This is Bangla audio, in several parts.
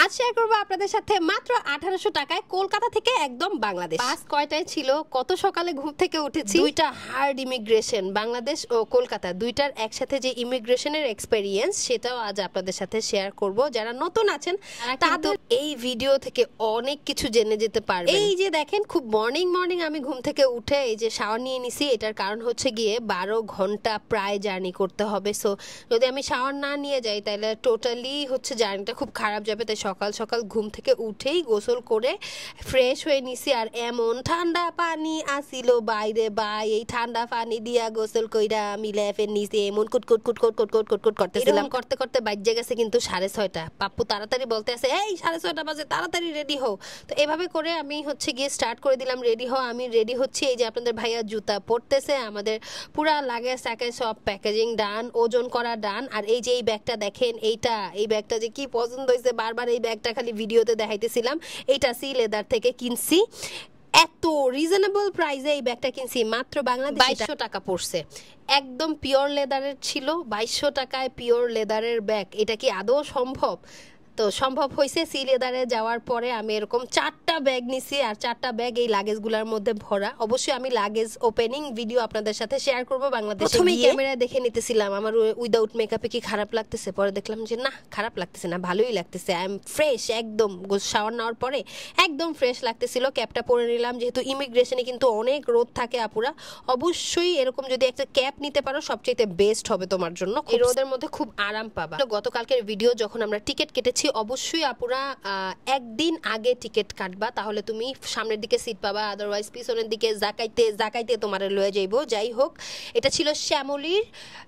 আজ শেয়ার করবো আপনাদের সাথে মাত্র 1800 টাকায় কলকাতা থেকে একদম বাংলাদেশ। বাস কয়টায় ছিল, কত সকালে ঘুম থেকে উঠেছি, দুইটা হার্ড ইমিগ্রেশন বাংলাদেশ ও কলকাতা দুইটার একসাথে যে ইমিগ্রেশনের এক্সপেরিয়েন্স সেটাও আজ আপনাদের সাথে শেয়ার করব। যারা নতুন আছেন তাদের এই ভিডিও থেকে অনেক কিছু জেনে যেতে পারবেন। এই যে দেখেন খুব মর্নিং আমি ঘুম থেকে উঠে এই যে শাওয়ার নিয়ে নিছি, এটার কারণ হচ্ছে গিয়ে 12 ঘন্টা প্রায় জার্নি করতে হবে। সো যদি আমি শাওয়ার না নিয়ে যাই তাহলে টোটালি হচ্ছে জার্নিটা খুব খারাপ যাবে। তাই সকাল সকাল ঘুম থেকে উঠেই গোসল করে ফ্রেশ হয়ে নিছি। আর এমন ঠান্ডা পানি আসিল বাইরে, বাই এই ঠান্ডা পানি দিয়া গোসল কইরা আমি লেফের নিচে এমন কুটকুট কুটকুট কুটকুট কুটকুট করতেছিলাম। করতে করতে বাজে গেছে কিন্তু 6:30। পাপ্পু তাড়াতাড়ি বলতে আছে এই 6:30 বাজে তাড়াতাড়ি রেডি হও। তো এভাবে করে আমি হচ্ছে গিয়ে স্টার্ট করে দিলাম রেডি হও। আমি রেডি হচ্ছি, এই যে আপনাদের ভাইয়া জুতা পরতেছে, আমাদের পুরা লাগেজ টাকেজ সব প্যাকেজিং ডান, ওজন করা ডান। আর এই যে এই ব্যাগটা দেখেন, এই ব্যাগটা যে কি পছন্দ হয়েছে, বারবার এই ব্যাগটা খালি ভিডিওতে দেখাইতেছিলাম। এইটা সি লেদার থেকে কিনছি, এত রিজনেবল প্রাইসে এই ব্যাগটা কিনছি, মাত্র বাংলাদেশে 2200 টাকা পড়ছে। একদম পিওর লেদারের ছিল, 2200 টাকায় পিওর লেদারের ব্যাগ। এটা কি আদৌ সম্ভব? তো সম্ভব হয়েছে। সি লেদারে যাওয়ার পরে আমি এরকম 4টা ব্যাগ নিছি, আর 4টা ব্যাগ এই লাগেজগুলোর মধ্যে ভরা। অবশ্যই আমি লাগেজ ওপেনিং ভিডিও আপনাদের সাথে শেয়ার করব বাংলাদেশে। প্রথমেই ক্যামেরায় দেখে নিতেছিলাম আমার উইদাউট মেকআপে কি খারাপ লাগতেছে, পরে দেখলাম যে না, খারাপ লাগতেছে না, ভালোই লাগতেছে। আই এম ফ্রেশ, একদম শাওয়ার নেওয়ার পরে একদম ফ্রেশ লাগতেছিল। ক্যাপটা পরে নিলাম, যেহেতু ইমিগ্রেশনে কিন্তু অনেক রোদ থাকে আপুরা। অবশ্যই এরকম যদি একটা ক্যাপ নিতে পারো সবচেয়ে বেস্ট হবে তোমার জন্য, এই রোদের মধ্যে খুব আরাম পাবা। গতকালকের ভিডিও যখন আমরা টিকিট কেটেছি, অবশ্যই আপুরা একদিন আগে টিকিট কাটবা, তাহলে তুমি সামনের দিকে সিট পাবা। আদারওয়াইজ পিছনের দিকে জাকাইতে তোমার লয়ে যাইবো। যাই হোক, এটা ছিল শ্যামলীর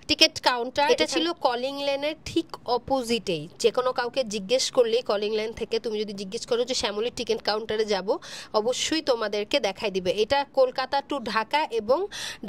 টিকিট কাউন্টার। এটা ছিল কলিং লেনের ঠিক অপোজিটেই। যে কোনো কাউকে জিজ্ঞেস করলে কলিং লেন থেকে তুমি যদি জিজ্ঞেস করো যে শ্যামলীর টিকিট কাউন্টারে যাব, অবশ্যই তোমাদেরকে দেখাই দিবে। এটা কলকাতা টু ঢাকা এবং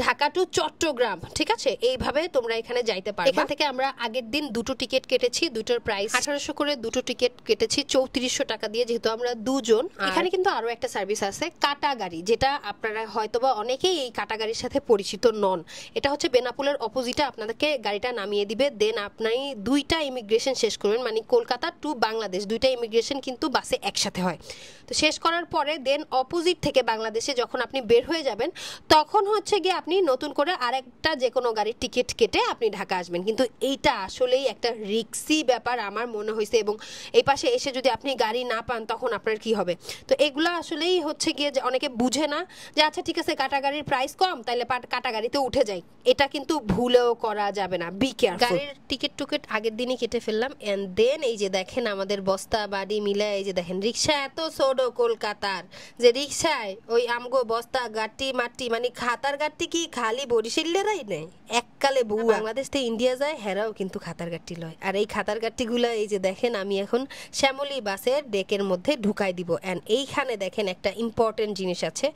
ঢাকা টু চট্টগ্রাম, ঠিক আছে? এইভাবে তোমরা এখানে যাইতে পারবে। এখান থেকে আমরা আগের দিন দুটো টিকিট কেটেছি, দুটোর প্রাইস 1800 করে। দুটো টিকিট কেটেছি 3400 টাকা দিয়ে, যেহেতু আমরা দুজন। এখানে কিন্তু আরো একটা সার্ভিস আছে, কাটা গাড়ি, যেটা আপনারা হয়তোবা অনেকেই এই কাটা গাড়ির সাথে পরিচিত নন। এটা হচ্ছে বেনাপুলের অপোজিটে আপনাদেরকে গাড়িটা নামিয়ে দিবে। দেন আপনি দুইটা ইমিগ্রেশন শেষ করবেন, মানে কলকাতা টু বাংলাদেশ দুইটা ইমিগ্রেশন কিন্তু বাসে একসাথে হয়। তো শেষ করার পরে দেন অপোজিট থেকে বাংলাদেশে যখন আপনি বের হয়ে যাবেন, তখন হচ্ছে গিয়ে আপনি নতুন করে আরেকটা যে কোনো গাড়ির টিকিট কেটে আপনি ঢাকা আসবেন। কিন্তু এইটা আসলেই একটা রিস্কি ব্যাপার আমার মনে হয়েছে। এবং এই পাশে এসে যদি আপনি গাড়ি না পান তখন আপনার কি হবে? তো এগুলো আসলেই হচ্ছে গিয়ে যে অনেকে বুঝে না যে আচ্ছা ঠিক আছে কাটা গাড়ির প্রাইস কম, তাইলে কাটা গাড়িতে উঠে যাই। এটা কিন্তু ভুলেও করা যাবে না, বি কেয়ারফুল। গাড়ির টিকিট আগের দিনই কেটে ফেললাম। এন্ড দেন এই যে দেখেন আমাদের বস্তা বাড়ি মিলে, এই যে দেখেন রিক্সা এত ছোট কলকাতার, যে রিক্সায় ওই আমগো বস্তা গাটি মাটি, মানে খাতার গাটি কি খালি বরিশালেরাই নেই, এককালে বউ বাংলাদেশ থেকে ইন্ডিয়া যায় হেরাও কিন্তু খাতার গাটি লয়। আর এই খাতার গাটিগুলা এই যে দেখেন আমি এখন শ্যামলী বাসের ডেকের মধ্যে ঢুকাই দিব। অ্যান্ড এইখানে দেখেন একটা ইম্পর্টেন্ট জিনিস আছে,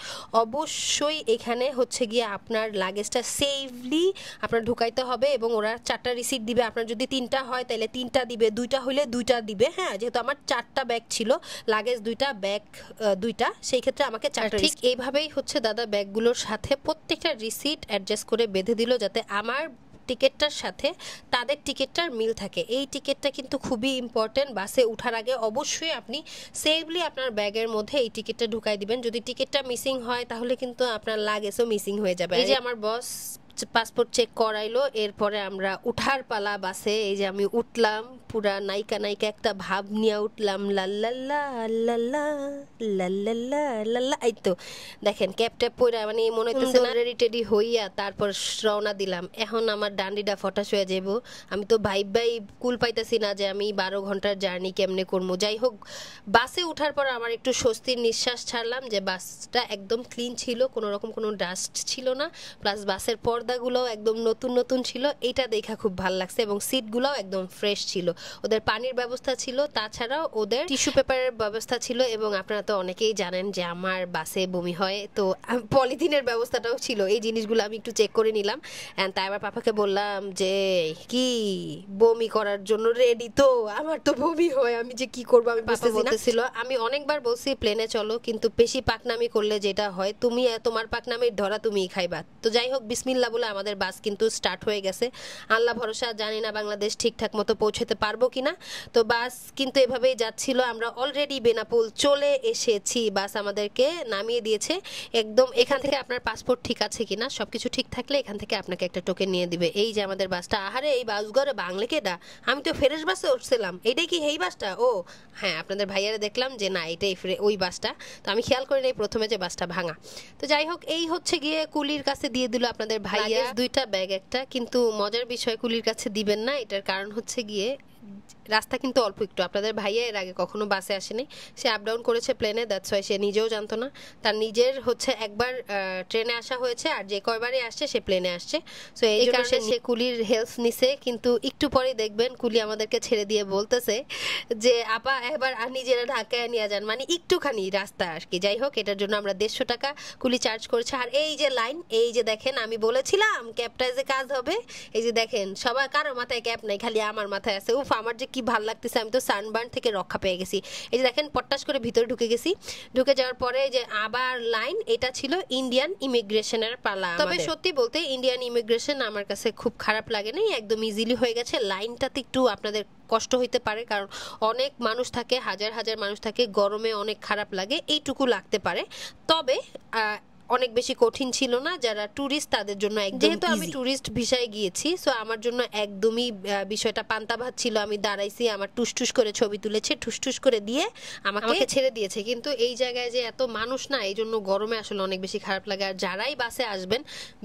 অবশ্যই এখানে হচ্ছে গিয়ে আপনার লাগেজটা সেফলি আপনার ঢুকাইতে হবে। এবং ওরা 4টা রিসিট দিবে। আপনার যদি 3টা হয় তাহলে 3টা দিবে, 2টা হইলে 2টা দিবে। হ্যাঁ, যেহেতু আমার 4টা ব্যাগ ছিল, লাগেজ 2টা, ব্যাগ 2টা, সেই ক্ষেত্রে আমাকে 4টা। ঠিক এইভাবেই হচ্ছে দাদা ব্যাগগুলোর সাথে প্রত্যেকটা রিসিট অ্যাডজাস্ট করে বেঁধে দিল, যাতে আমার টিকিটটার সাথে তাদের টিকিটটার মিল থাকে। এই টিকিটটা কিন্তু খুবই ইম্পর্টেন্ট। বাসে উঠার আগে অবশ্যই আপনি সেফলি আপনার ব্যাগের মধ্যে এই টিকিটটা ঢুকাই দিবেন। যদি টিকিটটা মিসিং হয় তাহলে কিন্তু আপনার লাগেজও মিসিং হয়ে যাবে। এই যে আমার বস পাসপোর্ট চেক করাইলো, এরপরে আমরা উঠার পালা বাসে। এই যে আমি উঠলাম, পুরা নায়িকা একটা ভাব নিয়ে উঠলাম, লাল্লাল্লা লাল্লা লাল্লাল্লা লাল্লা। এই তো দেখেন ক্যাপ ট্যাপ পরে মানে মনে হইতেছে না, রেডি টেডি হইয়া তারপর রওনা দিলাম। এখন আমার ডান্ডিটা ফটাস হয়ে যাবো। আমি তো ভাই কুল পাইতেছি না যে আমি 12 ঘন্টার জার্নি কেমনে করবো। যাই হোক, বাসে উঠার পর আমার একটু স্বস্তির নিঃশ্বাস ছাড়লাম যে বাসটা একদম ক্লিন ছিল, কোনো রকম কোনো ডাস্ট ছিল না। প্লাস বাসের পর্দাগুলো একদম নতুন ছিল, এটা দেখা খুব ভালো লাগছে। এবং সিটগুলোও একদম ফ্রেশ ছিল, ওদের পানির ব্যবস্থা ছিল, তাছাড়াও ওদের টিস্যু পেপারের ব্যবস্থা ছিল। এবং আপনারা তো অনেকেই জানেন যে আমার বাসে বমি হয়, তো পলিথিনের ব্যবস্থাটাও ছিল। এই জিনিসগুলো আমি একটু চেক করে নিলাম। অ্যান্ড তাই আবার পাপাকে বললাম যে কি বমি করার জন্য রেডি? তো আমার তো বমি হয়, আমি যে কি করবো আমি বলতেছিল। আমি অনেকবার বলছি প্লেনে চলো, কিন্তু বেশি পাকনামি করলে যেটা হয়, তুমি তোমার পাকনামির ধরা তুমিই খাইবা। তো যাই হোক, বিসমিল্লাহ বলে আমাদের বাস কিন্তু স্টার্ট হয়ে গেছে। আল্লাহ ভরসা, জানি না বাংলাদেশ ঠিকঠাক মতো পৌঁছতে পারবো কিনা। তো বাস কিন্তু এভাবেই যাচ্ছিল। আমরা অলরেডি বেনাপোল চলে এসেছি, বাস আমাদেরকে নামিয়ে দিয়েছে একদম। এখান থেকে আপনার পাসপোর্ট ঠিক আছে কিনা, সবকিছু ঠিক থাকলে এখান থেকে আপনাকে একটা টোকেন নিয়ে দিবে। এই যে আমাদের বাসটা, আহারে এই বাসঘরে বাংলা কেডা, আমি তো ফেরেশ বাসে উঠছিলাম, এটাই কি এই বাসটা? ও হ্যাঁ, আপনাদের ভাইয়ারা দেখলাম যে না এটাই ওই বাসটা, তো আমি খেয়াল করি নাই প্রথমে যে বাসটা ভাঙা। তো যাই হোক, এই হচ্ছে গিয়ে কুলির কাছে দিয়ে দিল আপনাদের ভাইয়া দুইটা ব্যাগ একটা। কিন্তু মজার বিষয়, কুলির কাছে দিবেন না, এটার কারণ হচ্ছে গিয়ে রাস্তা কিন্তু অল্প একটু। আপনাদের ভাইয়া এর আগে কখনো বাসে আসেনি, সে আপ ডাউন করেছে প্লেনে, দ্যাটস ওয়াই সে নিজেও জানতো না। তার নিজের হচ্ছে একবার ট্রেনে আসা হয়েছে, আর যে কয়বারই আসছে সে প্লেনে আসছে। সো এই কারণে সে কুলির হেল্প নিছে। কিন্তু একটু পরে দেখবেন কুলি আমাদেরকে ছেড়ে দিয়ে বলতেছে যে আপা এবার নিজেরা ঢাকায় নিয়ে যান, মানে একটুখানি রাস্তা আর কি। যাই হোক, এটার জন্য আমরা 150 টাকা কুলি চার্জ করেছে। আর এই যে লাইন, এই যে দেখেন, আমি বলেছিলাম ক্যাবটায় যে কাজ হবে। এই যে দেখেন, সবার কারো মাথায় ক্যাপ নাই, খালি আমার মাথায় আছে। উফ, আমার যে কি ভাল লাগতেছে, আমি তো সানবার্ন থেকে রক্ষা পেয়ে গেছি। এই যে দেখেন, পট্টাস করে ভিতরে ঢুকে গেছি। ঢুকে যাওয়ার পরে যে আবার লাইন, এটা ছিল ইন্ডিয়ান ইমিগ্রেশনের পালা। তবে সত্যি বলতে ইন্ডিয়ান ইমিগ্রেশন আমার কাছে খুব খারাপ লাগে নাই, একদম ইজিলি হয়ে গেছে। লাইনটাতে একটু আপনাদের কষ্ট হইতে পারে, কারণ অনেক মানুষ থাকে, হাজার হাজার মানুষ থাকে, গরমে অনেক খারাপ লাগে, এইটুকু লাগতে পারে। তবে অনেক বেশি কঠিন ছিল না। যারা ট্যুরিস্ট তাদের জন্য একদম, যেহেতু আমি ট্যুরিস্ট ভিসায় গিয়েছি, সো আমার জন্য একদমই বিষয়টা পান্তা ভাত ছিল। আমি দাঁড়াইছি, আমার টুসটুস করে ছবি তুলেছে, ঠুসঠুস করে দিয়ে আমাকে ছেড়ে দিয়েছে। কিন্তু এই জায়গায় যে এত মানুষ না, এই জন্য গরমে আসলে অনেক বেশি খারাপ লাগে। আর যারাই বাসে আসবেন,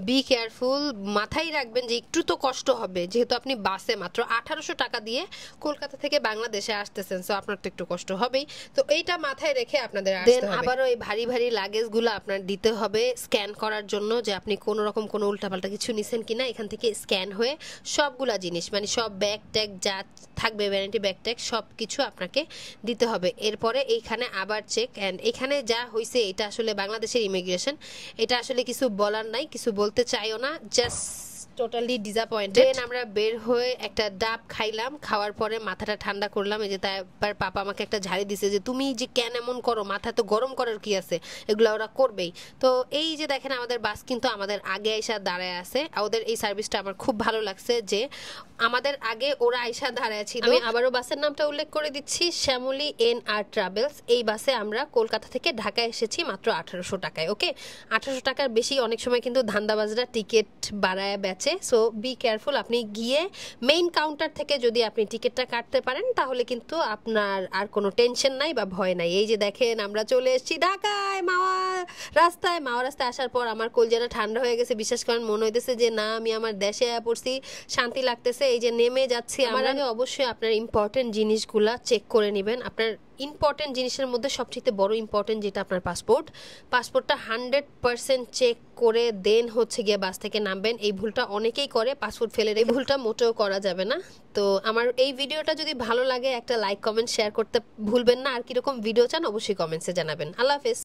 বি কেয়ারফুল, মাথায় রাখবেন যে একটু তো কষ্ট হবে, যেহেতু আপনি বাসে মাত্র 1800 টাকা দিয়ে কলকাতা থেকে বাংলাদেশে আসতেছেন, সো আপনার তো একটু কষ্ট হবেই। তো এইটা মাথায় রেখে আপনাদের আসতে হবে। আবারও এই ভারী ভারী লাগেজগুলো আপনার দিতে হবে স্ক্যান করার জন্য, যে আপনি কোন রকম কোনো উল্টাপাল্টা কিছু নিছেন কিনা। এখান থেকে স্ক্যান হয়ে সবগুলা জিনিস, মানে সব ব্যাগ ট্যাগ যা থাকবে, ভ্যানিটি ব্যাগ ট্যাগ সব কিছু আপনাকে দিতে হবে। এরপরে এইখানে আবার চেক। অ্যান্ড এখানে যা হয়েছে, এটা আসলে বাংলাদেশের ইমিগ্রেশন, এটা আসলে কিছু বলার নাই, কিছু বলতে চাইও না, জাস্ট টোটালি ডিসঅ্যাপয়েন্টেড। আমরা বের হয়ে একটা ডাব খাইলাম, খাওয়ার পরে মাথাটা ঠান্ডা করলাম। এই যে তারপর পাপা আমাকে একটা ঝাড়ি দিছে যে তুমি যে কেন এমন করো, মাথা তো গরম করার কি আছে, এগুলো ওরা করবেই। তো এই যে দেখেন, আমাদের বাস কিন্তু আমাদের আগে আইসা দাঁড়ায় আছে। ওদের এই সার্ভিসটা আমার খুব ভালো লাগছে, যে আমাদের আগে ওরা আইসা দাঁড়ায় ছিল। আমি আবারও বাসের নামটা উল্লেখ করে দিচ্ছি, শ্যামলী NR ট্রাভেলস। এই বাসে আমরা কলকাতা থেকে ঢাকা এসেছি মাত্র 1800 টাকায়। ওকে, 1800 টাকার বেশি অনেক সময় কিন্তু ধান্দাবাজরা টিকিট বাড়ায় বেচে। সো বি কেয়ারফুল, আপনি গিয়ে মেইন কাউন্টার থেকে যদি আপনি টিকিটটা কাটতে পারেন, তাহলে কিন্তু আপনার আর কোনো টেনশন নাই বা ভয় নাই। এই যে দেখেন, আমরা চলে এসেছি ঢাকায়, মাওয়া রাস্তায় আসার পর আমার কলজাটা ঠান্ডা হয়ে গেছে। বিশ্বাস করেন, মনে হইতেছে যে না, আমি আমার দেশে পড়ছি, শান্তি লাগতেছে। এই যে নেমে যাচ্ছি, আমার আগে অবশ্যই আপনার ইম্পর্টেন্ট জিনিসগুলা চেক করে নেবেন। আপনার ইম্পর্টেন্ট জিনিসের মধ্যে সবচেয়ে বড় ইম্পর্টেন্ট যেটা আপনার পাসপোর্টটা 100% চেক করে দেন হচ্ছে গিয়ে বাস থেকে নামবেন। এই ভুলটা অনেকেই করে, পাসপোর্ট ফেলে, এই ভুলটা মোটেও করা যাবে না। তো আমার এই ভিডিওটা যদি ভালো লাগে, একটা লাইক কমেন্ট শেয়ার করতে ভুলবেন না। আর কিরকম ভিডিও চান অবশ্যই কমেন্টসে জানাবেন। আল্লাহ হাফেজ।